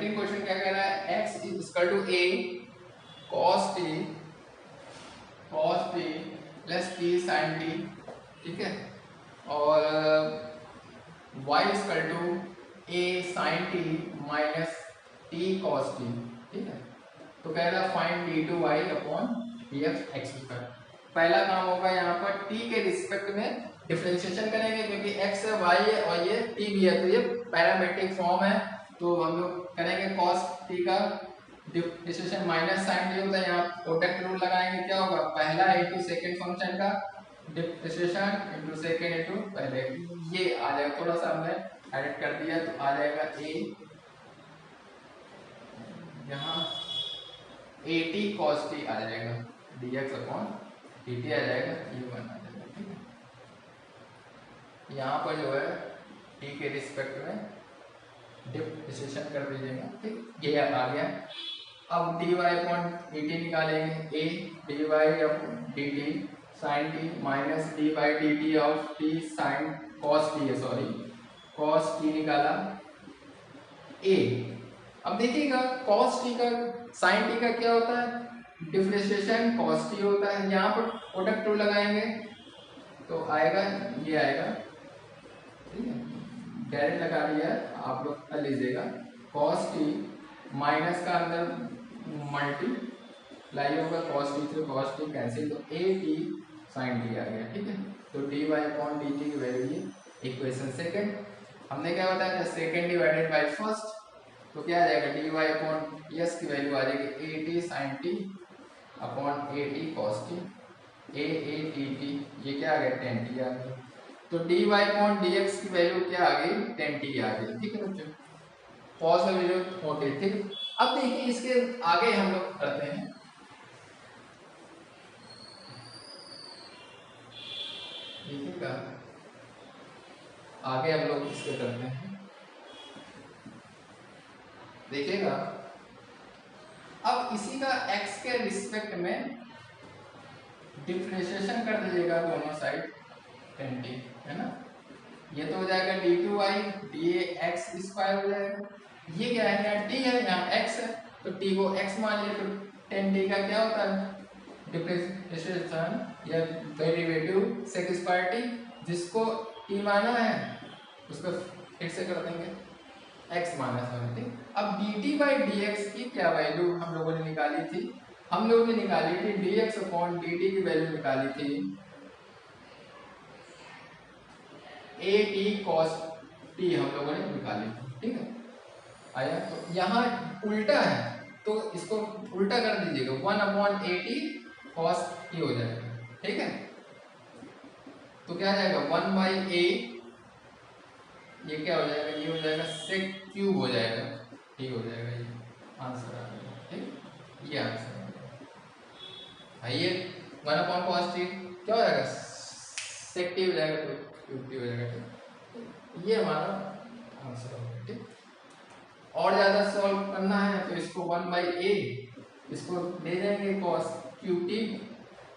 क्वेश्चन क्या कह रहा है, x is equal to a cos t plus t sin t, ठीक है। और y is equal to a sin t minus t cos t, ठीक है। तो कह रहा find d2y upon dx x square. पहला काम होगा यहाँ पर t के रिस्पेक्ट में डिफरेंशिएशन करेंगे, क्योंकि x है, y है और ये t भी है, तो ये पैरामेट्रिक फॉर्म है। तो हम लोग करेंगे cos t का डिफरेंशिएशन माइनस sin t होता है, यहाँ प्रोडक्ट रूल लगाएंगे, क्या होगा, पहला इनटू सेकंड फंक्शन का डिफरेंशिएशन इनटू सेकंड इनटू पहले, ये आ जाएगा। थोड़ा सा हमने एडिट कर दिया तो आ जाएगा a यहाँ at cos t आ जाएगा, dx अपॉन dt आ जाएगा, ये 1 आ जाएगा, ठीक है। यहाँ पर जो है t के रिस्पेक्ट में डिफरेंशिएशन कर दीजिएगा, ठीक, ये आ गया। अब dy अपॉन dt निकालेंगे, a dy upon dt sin t minus d by dt of t sin cos t है, सॉरी cos t निकाला a। अब देखिएगा cos t का sin t का क्या होता है, डिफरेंशिएशन cos t होता है। यहाँ पर प्रोडक्ट रूल लगाएंगे तो आएगा, ये आएगा, ठीक है, डायरेक्ट लगा दिया, आप लोग कर लीजिएगा। cos t माइनस का अंदर मल्टीप्लाई होगा, cos t से cos t कैंसिल, तो a t sin t आ गया, ठीक है। तो dy अपॉन dt की वैल्यू ये, इक्वेशन सेकंड हमने क्या बताया था, सेकंड डिवाइडेड बाय फर्स्ट, तो क्या आ जाएगा, dy अपॉन यस की वैल्यू आ जाएगी a t sin t upon a t cos t, a t t, ये क्या आ गया, tan t आ गया। तो dy अपॉन dx की वैल्यू क्या आ गई, tan t आ गई, ठीक है बच्चों। पॉज में वीडियो नोट इट, ठीक। अब देखिए इसके आगे हम लोग करते हैं, देखिएगा आगे हम लोग इसके करते हैं, देखिएगा। अब इसी का x के रिस्पेक्ट में डिफरेंशिएशन कर दीजिएगा दोनों साइड, tan t, है ना। ये तो हो जाएगा d2y dx स्क्वायर हो जाएगा। ये क्या है, यहाँ t है, यहाँ x है, तो t को x मान लिया, तो tan t का क्या होता है, डिफरेंशिएशन या डेरिवेटिव sec स्क्वायर t, जिसको t माना है उसको फिर से कर देंगे x माइनस 1, ठीक। अब dt बाई dx की क्या वैल्यू हम लोगों ने निकाली थी, हम लोगों ने निकाली थी dx अपॉन dt की वैल्यू निकाली थी at cos t, हम लोगों ने निकाली थी, ठीक है। आया, तो यहाँ उल्टा है तो इसको उल्टा कर दीजिएगा, 1 अपॉन at cos t हो जाएगा, ठीक है। तो क्या आ जाएगा, 1 बाई a ये क्या हो जाएगा, ये हो जाएगा सेक क्यूब हो जाएगा, ठीक हो जाएगा, ये आंसर आ गया, ठीक, ये आंसर आ गया। ये 1/cos t क्या हो जाएगा, सेक टी हो जाएगा, तो क्यूब टी हो जाएगा, ठीक, ये हमारा आंसर हो गया, ठीक। और ज़्यादा सॉल्व करना है तो इसको 1/a इसको ले जाएंगे cos qt,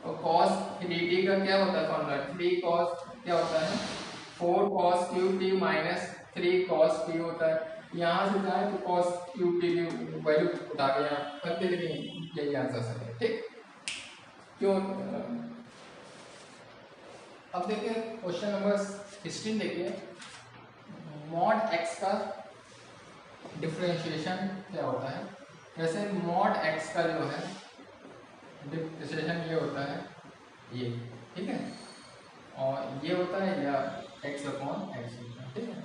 और cos 3t का क्या होता है फॉर्मूला, 3 cos क्या होता है 4 cos qt minus 3 cos t होता है। यहाँ से जाए तो cos qt की वैल्यू उठा के यहाँ करते, लेकिन यही आंसर सही है, ठीक। क्यों, अब देखिए क्वेश्चन नंबर 16 देखिए, मॉड x का डिफरेंशिएशन क्या होता है। जैसे मॉड x का जो है डिफरेंशिएशन ये होता है, ये, ठीक है, और ये होता है या x अपॉन x होता है, ठीक है।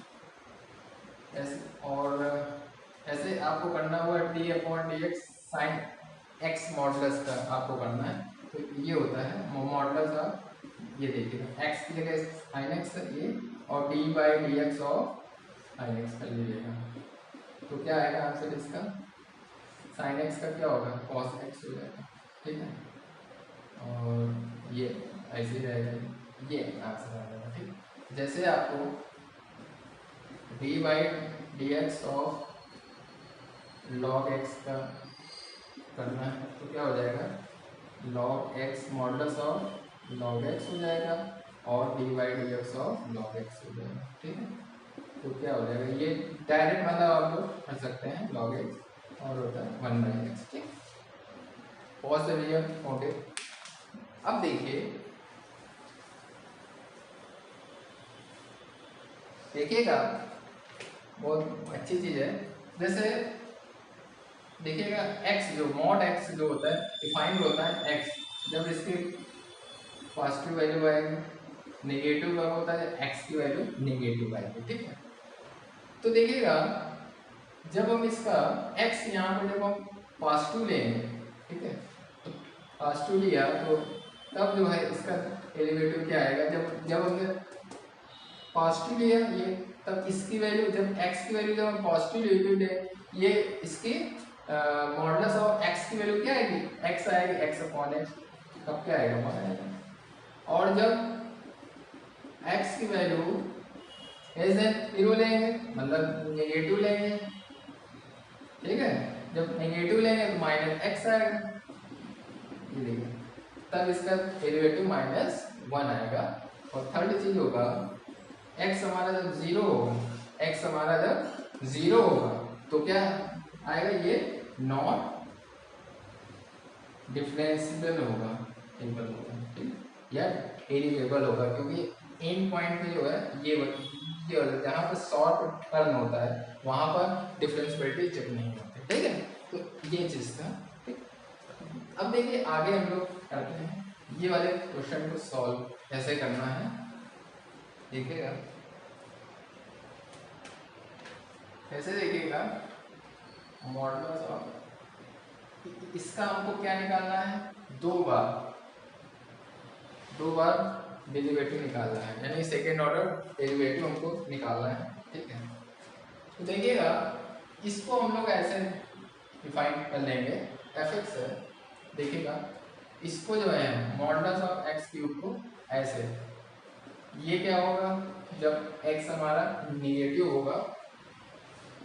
ऐसे और ऐसे आपको करना हुआ d upon D X sine x modulus का आपको करना है, तो ये होता है मॉडुलस ऑफ, ये देखिएगा x की जगह साइन x ये, और d/dx ऑफ साइन x कर लीजिएगा, तो क्या आएगा आंसर इसका, साइन x का क्या होगा cos x हो जाएगा, ठीक है, और ये ऐसे ही रहेगा, ये आंसर आ जाएगा, ठीक। जैसे आपको d/dx ऑफ log x का करना है, तो क्या हो जाएगा log x modulus of log x हो जाएगा, और d/dx ऑफ log x हो जाएगा, ठीक है। तो क्या हो जाएगा, ये डायरेक्ट मतलब आप लोग कर सकते हैं log x, और होता है 1/x, ठीक। Pause the video, okay. अब देखिएगा बहुत अच्छी चीज है। जैसे देखिएगा x जो मॉड x जो होता है डिफाइंड होता है x, जब इसकी पॉजिटिव वैल्यू आएगी, नेगेटिव कब होता है x की वैल्यू नेगेटिव आएगी, ठीक है। तो देखिएगा जब हम इसका x यहाँ पर जब हम पॉजिटिव लेंगे, ठीक है, तो पॉजिटिव लिया तो तब जो है इसका डेरिवेटिव क्या आएगा, जब हमने पॉजिटिव लिया ये, तब इसकी वैल्यू जब x की वैल्यू जब हम पॉजिटिव ले, ये इसकी मॉडुलस ऑफ x की वैल्यू क्या आएगी, x आएगी, x अपॉन x, तब क्या आएगा 1 आएगा। और जब x की वैल्यू एज एन 0 लेंगे, मतलब नेगेटिव लेंगे, ठीक है, जब नेगेटिव लेंगे तो माइनस x आएगा, ये देखिए, तब इसका डेरिवेटिव -1 आएगा। और थर्ड चीज होगा x हमारा जब 0 होगा, x हमारा जब 0 होगा तो क्या आएगा, ये नॉट डिफरेंशिएबल होगा, सिंपल होगा, ठीक, या डेरिवेबल होगा, क्योंकि एंड पॉइंट पे जो है ये जहाँ पर शॉर्ट टर्न होता है वहां पर डिफरेंशिएबिलिटी चेक नहीं होती, ठीक है। तो ये चीज था, ठीक। अब देखिए आगे हम लोग करते हैं, ये वाले क्वेश्चन को सॉल्व कैसे करना है, देखिएगा कैसे, देखिएगा मॉडुलस ऑफ, इसका हमको क्या निकालना है, दो बार डेरिवेटिव निकालना है, यानी सेकेंड ऑर्डर डेरिवेटिव हमको निकालना है, ठीक है। तो देखिएगा इसको हम लोग ऐसे डिफाइन कर लेंगे, f(x) है, देखिएगा इसको जो है मॉडुलस ऑफ x क्यूब को ऐसे, ये क्या होगा जब x हमारा नेगेटिव होगा,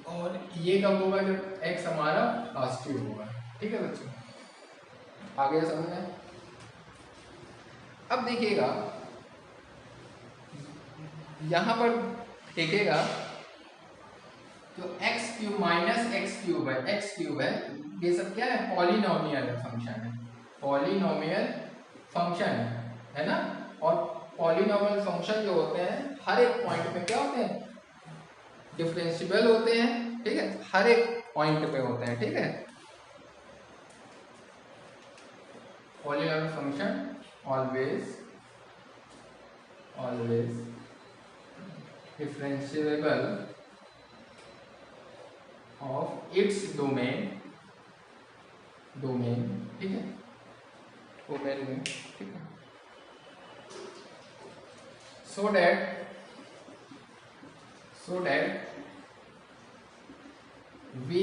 और ये कब होगा जब x हमारा पॉजिटिव होगा, ठीक है बच्चों, आगे समझ में। अब देखिएगा यहाँ पर देखिएगा जो x cube minus x cube है, x क्यूब है, ये सब क्या है, पॉलिनोमियल फंक्शन है, पॉलिनोमियल फंक्शन है ना। और पॉलिनोमियल फंक्शन जो होते हैं हर एक पॉइंट पे क्या होते हैं, डिफरेंशिएबल होते हैं, ठीक है, हर एक पॉइंट पे होते हैं, ठीक है। Polynomial function always differentiable of its domain, ठीक है, डोमेन में, ठीक है, so so that we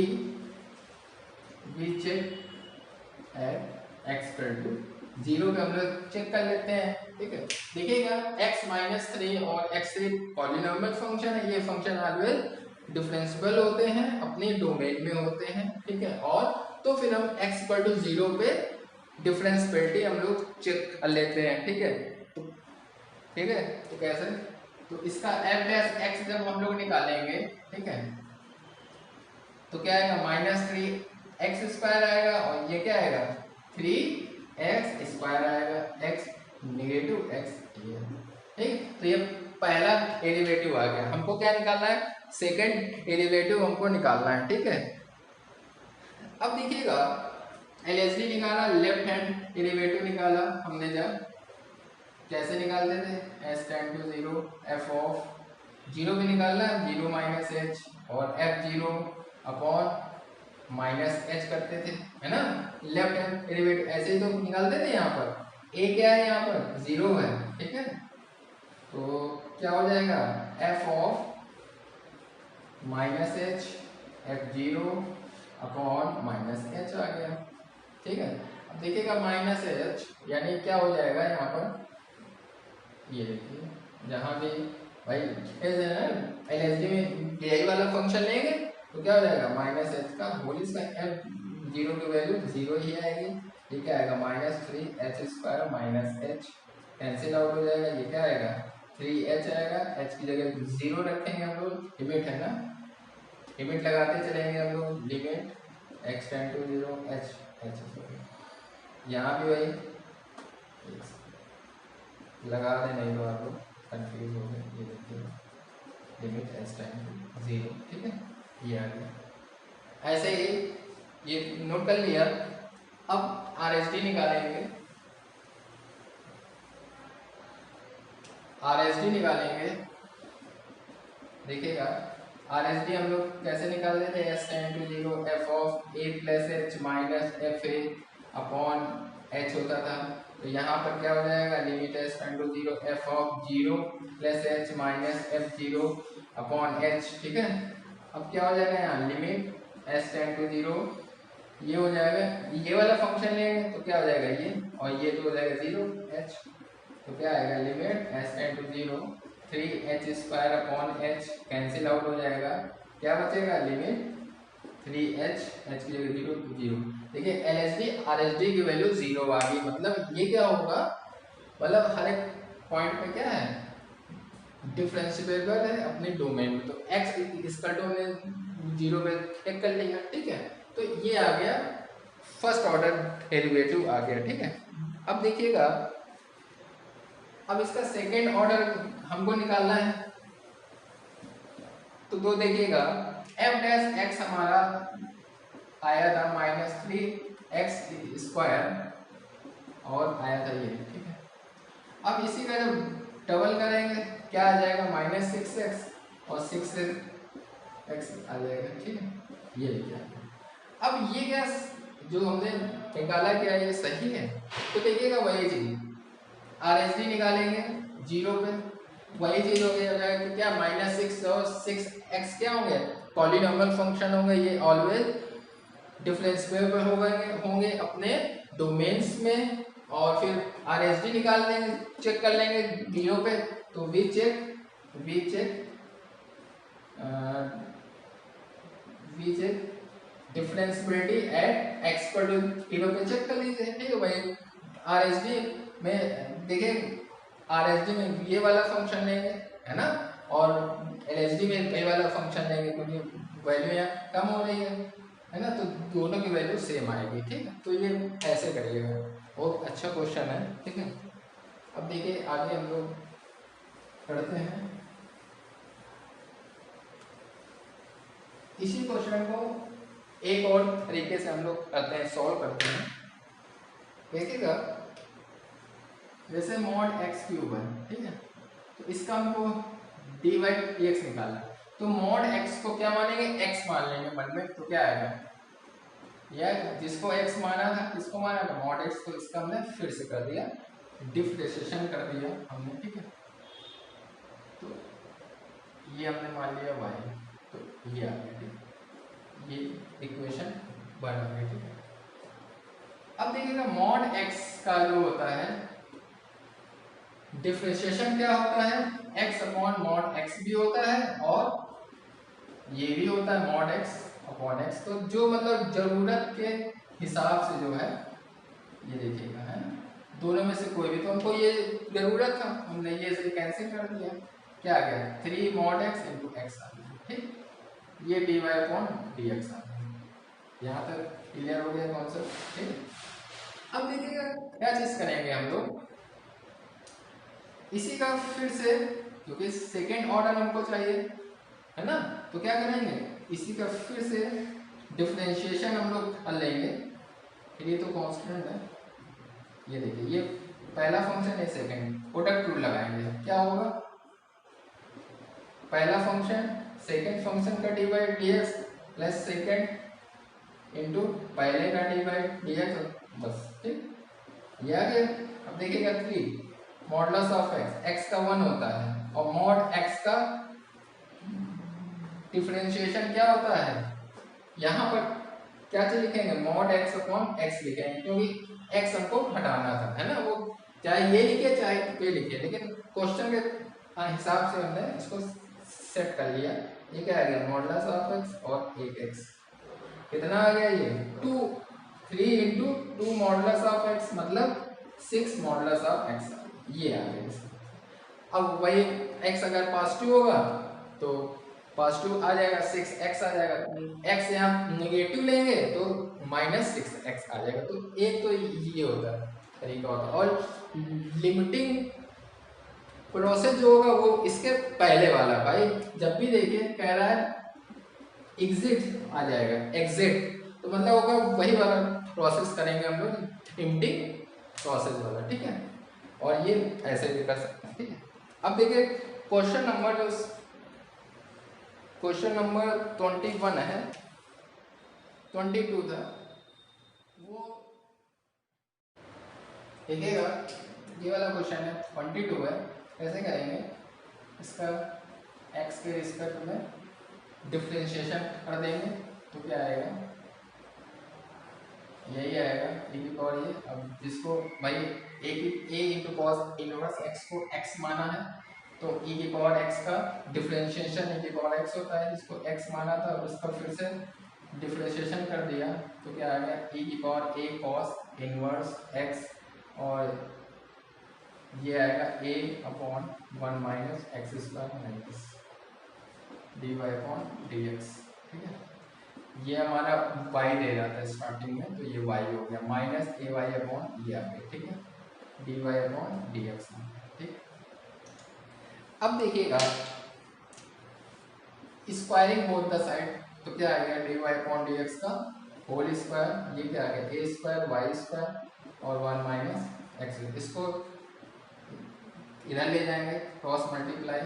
check at x equal to 0 पे हम लोग चेक कर लेते हैं, ठीक है। देखिएगा x माइनस 3 और x3 पॉलिनॉमियल फंक्शन है, ये फंक्शन ऑलवेज डिफरेंशिएबल होते हैं, अपने डोमेन में होते हैं, ठीक है। और तो फिर हम x इक्वल टू 0 पे डिफरेंशिएबिलिटी हम लोग चेक कर लेते हैं, ठीक है। तो ठीक है, तो कैसे, तो इसका f डैश x जब हम लोग निकालेंगे, ठीक है, तो क्या आएगा माइनस 3x स्क्वायर आएगा और ये क्या आएगा 3x स्क्वायर आएगा, x नेगेटिव x, ठीक। तो ये पहला डेरिवेटिव आ गया, हमको क्या निकालना है, सेकंड डेरिवेटिव हमको निकालना है, ठीक है। अब देखिएगा LHD निकाला, लेफ्ट हैंड डेरिवेटिव निकाला हमने, जब कैसे निकालते थे, s tend to 0 f of 0 भी निकालना है, 0 माइनस h और f0 अपॉन माइनस h करते थे, है ना। लेफ्ट हैंड डेरिवेटिव ऐसे ही तो निकालते थे, यहाँ पर a क्या है, यहाँ पर 0 है, ठीक है। तो क्या हो जाएगा f of minus h f0 upon minus h आ गया, ठीक है। अब देखिएगा माइनस h यानी क्या हो जाएगा यहाँ पर, ये देखिए जहाँ भी भाई LHD में यही वाला फंक्शन लेंगे तो क्या हो जाएगा माइनस एच का होल स्क्वायर, एफ 0 की वैल्यू 0 ही आएगी, ये क्या आएगा minus 3h square minus h cancel out हो जाएगा, ये क्या आएगा 3h आएगा, h की जगह 0 रखेंगे हम लोग, लिमिट है ना, लिमिट लगाते चलेंगे हम लोग, limit x tend to 0 h यहाँ भी वही लगा दे, नहीं तो आप लोग कंफ्यूज हो गए, ये देखिए लिमिट h टेंड टू 0, ठीक है, ये आ गया। ऐसे ही ये नोट कर लिया। अब RHD निकालेंगे, RHD निकालेंगे, देखिएगा RHD हम लोग कैसे निकाल देते हैं, s tend to 0 f of a plus h minus F A upon h होता था, तो यहाँ पर क्या हो जाएगा limit s tend to 0 f of 0 plus h minus f0 upon h, ठीक है। अब क्या हो जाएगा यहाँ लिमिट s टेंड टू 0, ये हो जाएगा, ये वाला फंक्शन लेंगे तो क्या हो जाएगा ये, और ये तो हो जाएगा 0 h, तो क्या आएगा limit s tend to 0 3h square upon h cancel out हो जाएगा, क्या बचेगा लिमिट 3h, h की जगह 0 तो 0। देखिए LHD RHD की वैल्यू 0 आ गई, मतलब ये क्या होगा, मतलब हर एक पॉइंट पे क्या है डिफरेंशिएबल है अपने डोमेन में, तो x इसका डोमेन 0 पे चेक कर लिया, ठीक है। तो ये आ गया फर्स्ट ऑर्डर डेरिवेटिव आ गया, ठीक है। अब देखिएगा अब इसका सेकेंड ऑर्डर हमको निकालना है, तो दो देखिएगा f डैश x हमारा आया था माइनस 3x स्क्वायर और आया था ये, ठीक है। अब इसी का जब डबल करेंगे क्या आ जाएगा माइनस 6x और 6x आ जाएगा, ठीक है, ये लिखा है। अब ये क्या जो हमने निकाला क्या ये सही है, तो देखिएगा वही चीज RHD निकालेंगे 0 पे, वही चीज हो गया कि क्या माइनस 6 और 6x क्या होंगे पॉलिनॉमियल फंक्शन होंगे, ये ऑलवेज डिफरेंशिएबल होंगे अपने डोमेन्स में, और फिर RHD निकाल लेंगे, चेक कर लेंगे 0 पे, तो we check differentiability at x पर 0 पे चेक कर लीजिए, ठीक है भाई। RHD में देखिए RHD में ये वाला फंक्शन लेंगे, है ना, और LHD में ये वाला फंक्शन लेंगे, क्योंकि वैल्यू यहाँ कम हो रही है ना, तो दोनों की वैल्यू सेम आएगी, ठीक है। तो ये ऐसे करिएगा, बहुत अच्छा क्वेश्चन है, ठीक है। अब देखिए आगे हम लोग पढ़ते हैं इसी क्वेश्चन को एक और तरीके से हम लोग करते हैं, सॉल्व करते हैं। देखिएगा जैसे मॉड x क्यूब है, ठीक है, तो इसका हमको dy dx निकालना है, तो मॉड x को क्या मानेंगे x मान लेंगे मन में, तो क्या आएगा यह जिसको x माना था किसको माना था मॉड x, तो इसका हमने फिर से कर दिया डिफरेंशिएशन कर दिया हमने, ठीक है। तो ये हमने मान लिया y, तो ये आ गया, ठीक। ये इक्वेशन बन गई, ठीक है। अब देखिएगा मॉड x का जो होता है डिफरेंशिएशन क्या होता है, x अपॉन मॉड x भी होता है और ये भी होता है मॉड x अपॉन x। तो जो मतलब जरूरत के हिसाब से जो है ये देखिएगा, है ना, दोनों में से कोई भी, तो हमको ये जरूरत था, हमने ये से कैंसिल कर दिया, क्या आ गया 3 मॉड x इंटू एक्स आ गया, ठीक। ये dy अपॉन dx आ गया। यहाँ तक क्लियर हो गया कॉन्सेप्ट, ठीक। अब देखिएगा क्या चीज करेंगे हम लोग, इसी का फिर से, क्योंकि सेकेंड ऑर्डर हमको चाहिए, है ना, तो क्या करेंगे, इसी का फिर से डिफरेंशिएशन हम लोग कर लेंगे। फिर ये तो कांस्टेंट है, ये देखिए, ये पहला फंक्शन है, सेकंड, प्रोडक्ट रूल लगाएंगे, क्या होगा, पहला फंक्शन सेकंड फंक्शन का D by D x plus second into पहले का डी बाई डी एक्स, बस, ठीक। ये आ गया। अब देखिएगा 3 मॉडुलस ऑफ एक्स, एक्स का 1 होता है और मॉड एक्स का डिफरेंशिएशन क्या होता है, यहाँ पर क्या चीज लिखेंगे, मॉड एक्स अपॉन एक्स लिखेंगे, क्योंकि एक्स हमको हटाना था, है ना, वो चाहे ये लिखे चाहे ये लिखे, लेकिन क्वेश्चन के हिसाब से हमने इसको सेट कर लिया। ये क्या आ गया, मॉडुलस ऑफ एक्स और 8x, कितना आ गया ये 2, 3 इंटू 2 मॉडुलस ऑफ एक्स मतलब 6 मॉडुलस ऑफ एक्स, ये आ गया। अब वही x अगर पॉजिटिव होगा तो पॉजिटिव आ जाएगा, 6x आ जाएगा, x यहाँ नेगेटिव लेंगे तो -6x आ जाएगा। तो एक तो ये होता है तरीका होता है, और लिमिटिंग प्रोसेस जो होगा वो इसके पहले वाला, भाई जब भी देखिए कह रहा है एग्जिट आ जाएगा, एग्जिट तो मतलब होगा वही वाला प्रोसेस करेंगे हम लोग, लिमिटिंग प्रोसेस वाला, ठीक है। और ये ऐसे भी कर सकते हैं, ठीक है। अब देखिए क्वेश्चन नंबर 21 है, 22 था वो, देखिएगा ये वाला क्वेश्चन है 22 है, कैसे करेंगे इसका, x के रिस्पेक्ट में डिफरेंशिएशन कर देंगे तो क्या आएगा, यही आएगा e की पावर ये। अब जिसको भाई a into cos inverse x को x माना है, तो e की पावर x का डिफरेंशिएशन e की पावर x होता है, जिसको x माना था उसका फिर से डिफरेंशिएशन कर दिया तो क्या आ गया e की power a cos inverse x, और ये आएगा a upon 1 minus x square minus D Y upon D X, ठीक है। ये हमारा y दे रहा था स्टार्टिंग में, तो ये y हो गया माइनस ए वाई अपॉन ये आ गया, ठीक है, D Y upon D X, ठीक। अब देखिएगा स्क्वायरिंग बोथ द साइड, तो क्या आ गया D Y upon D x का होल स्क्वायर, ये क्या आ गया ए स्क्वायर वाई स्क्वायर और 1 माइनस एक्स, इसको इधर ले जाएंगे क्रॉस मल्टीप्लाई,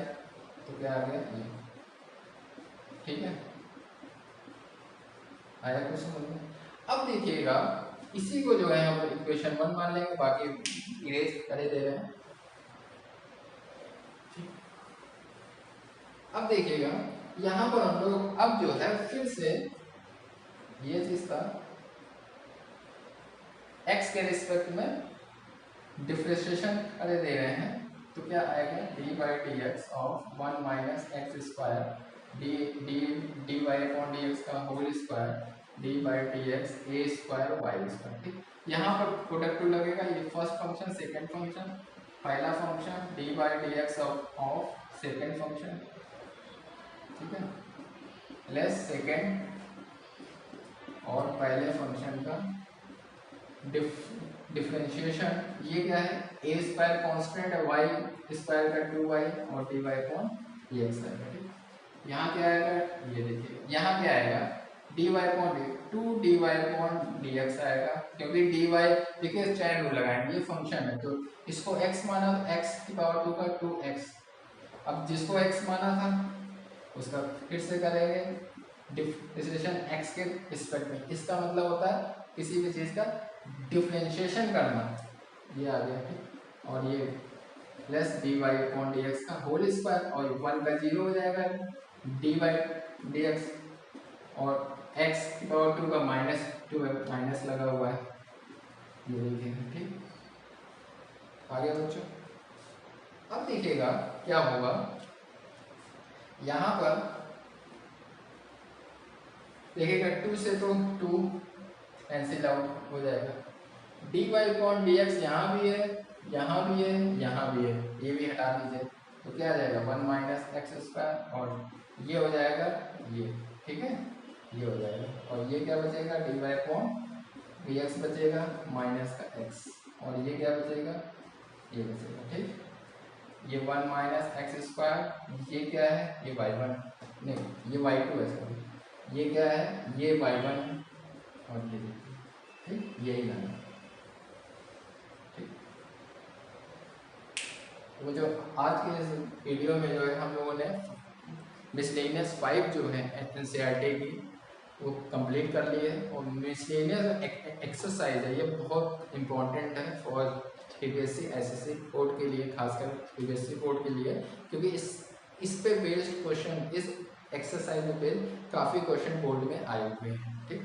तो क्या आ गया ये, ठीक है, आया कुछ समझ में। अब देखिएगा इसी को जो है हम इक्वेशन 1 मान लेंगे, बाकी इरेज करे दे रहे हैं, ठीक। अब देखिएगा यहाँ पर हम लोग अब जो है फिर से ये चीज का x के रिस्पेक्ट में डिफरेंशिएशन करे दे रहे हैं, तो क्या आएगा d by D x of 1 minus x square d Y upon D x का whole square d by D x a square y square, ठीक। यहाँ पर प्रोडक्ट लगेगा, ये फर्स्ट फंक्शन सेकंड फंक्शन, पहला function d by D x of second function, ठीक है, less second और पहले फंक्शन का डिफरेंशिएशन, ये क्या है ए स्क्वायर कांस्टेंट है, वाई स्क्वायर का 2y और D Y upon D X आएगा, ठीक। यहाँ क्या आएगा, ये देखिए यहाँ क्या आएगा D Y upon D 2 D Y upon D X आएगा, क्योंकि डी वाई देखिए चैन रूल लगाएंगे, ये फंक्शन है तो इसको x माना तो x की पावर 2 का 2x, अब जिसको x माना था उसका फिर से करेंगे डिफरेंशिएशन x के रिस्पेक्ट में, इसका मतलब होता है किसी भी चीज़ का डिफरेंशिएशन करना, ये आ गया, ठीक। और ये प्लस dy अपॉन dx का होल स्क्वायर और 1 का 0 हो जाएगा dy dx और x की पावर 2 का -2 है, माइनस लगा हुआ है ये लिखेंगे। ठीक आगे बच्चों अब देखिएगा क्या होगा यहाँ पर देखिएगा 2 से तो 2 कैंसिल आउट हो जाएगा dy अपॉन dx यहाँ भी है यहाँ भी है यहाँ भी है ये भी हटा दीजिए तो क्या आ जाएगा 1 माइनस एक्स स्क्वायर और ये हो जाएगा ये ठीक है ये हो जाएगा और ये क्या बचेगा dy अपॉन dx बचेगा माइनस का x और ये क्या बचेगा ये बचेगा। ठीक ये 1 माइनस एक्स स्क्वायर ये क्या है ये y1 नहीं ये y2 है सॉरी ये क्या है ये y1 और ये ठीक यही लाना ठीक। वो जो आज के इस वीडियो में जो है हम लोगों ने मिसलेनियस 5 जो है एनसीईआरटी की वो कंप्लीट कर लिए और मिसलेनियस एक्सरसाइज है ये बहुत इम्पोर्टेंट है फॉर सीबीएसई एसएससी बोर्ड के लिए खासकर सीबीएसई बोर्ड के लिए क्योंकि इस पे बेस्ड क्वेश्चन इस एक्सरसाइज पे काफ़ी क्वेश्चन बोर्ड में आए हुए हैं। ठीक